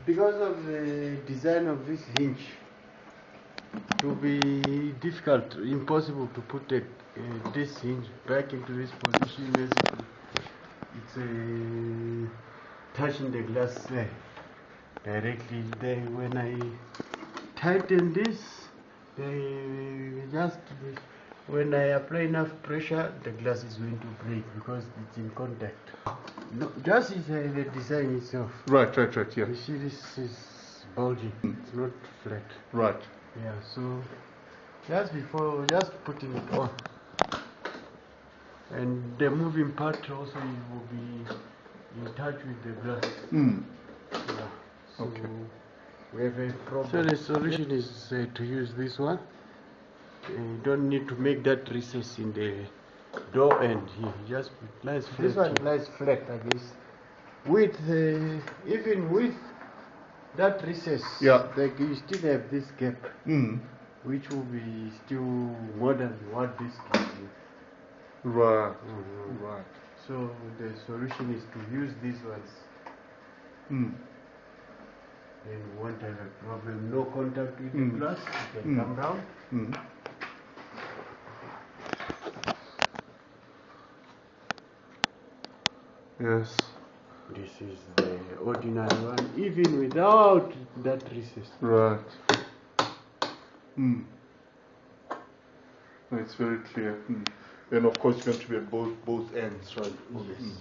because of the design of this hinge, it will be difficult, impossible to put this hinge back into this position as it's touching the glass directly there. When I tighten this, when I apply enough pressure, the glass is going to break because it's in contact. No, just is the design itself. Right, yeah. You see, this is bulging. It's not flat. Right. Yeah, so just putting it on. And the moving part also will be in touch with the glass. Yeah, so okay. we have a problem. So the solution is to use this one. You don't need to make that recess in the door end here. Just lies flat. This one lies flat like this. With even with that recess, yeah, you still have this gap, which will be still more than what this gives you. Right. Right. So the solution is to use these ones. Then you won't have a problem. No contact with the glass. You can come down. Yes. This is the ordinary one, even without that recess. Right. It's very clear. And of course, you're going to be at both ends, right? Yes.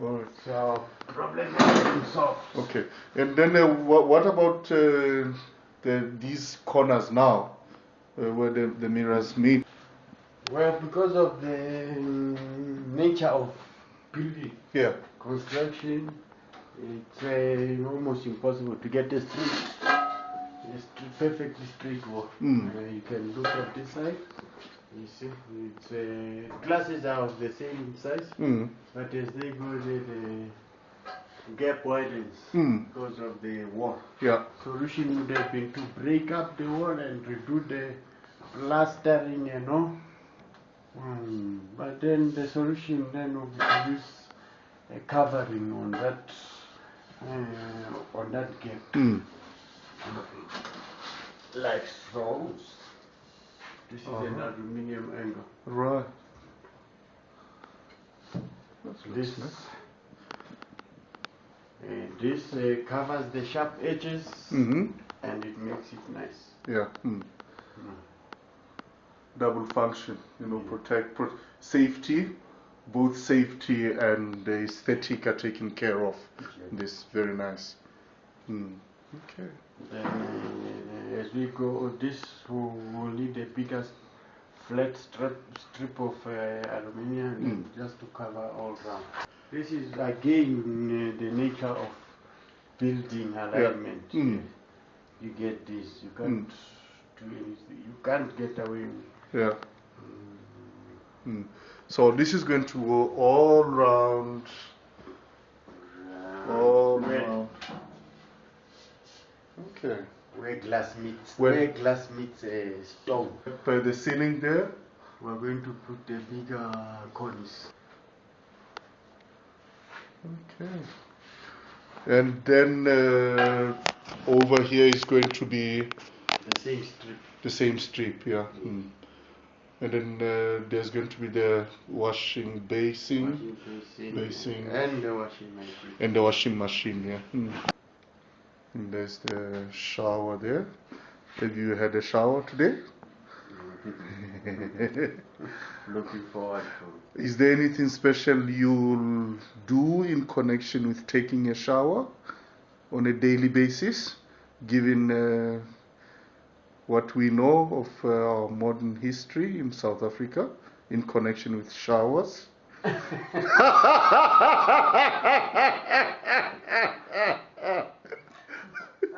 All right. So problem has been solved. Okay. And then what about these corners now, where the mirrors meet? Well, because of the nature of building, construction, it's almost impossible to get a perfectly straight wall. You can look at this side. You see, it's glasses are of the same size, but as they go, the gap widens because of the wall. Yeah. Solution would have been to break up the wall and redo the plastering, but then the solution then will be to use a covering on that gap, like so. This is an aluminium angle. Right. This covers the sharp edges, and it makes it nice. Yeah. Double function, protect safety. Both safety and the aesthetic are taken care of. This very nice. Okay. Then as we go, this will need a bigger flat strip of aluminium just to cover all round. This is again the nature of building alignment. You get this. You can't do anything. You can't get away with. So this is going to go all round. All round. Okay. Where glass meets stone. By the ceiling there, we're going to put the bigger cornice. Okay. And then over here is going to be the same strip. The same strip, yeah. And then there's going to be the washing basin, and the washing machine. And the washing machine, yeah. And there's the shower there. Have you had a shower today? Looking forward to. Is there anything special you'll do in connection with taking a shower on a daily basis, given what we know of our modern history in South Africa in connection with showers?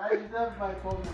I reserve my comment.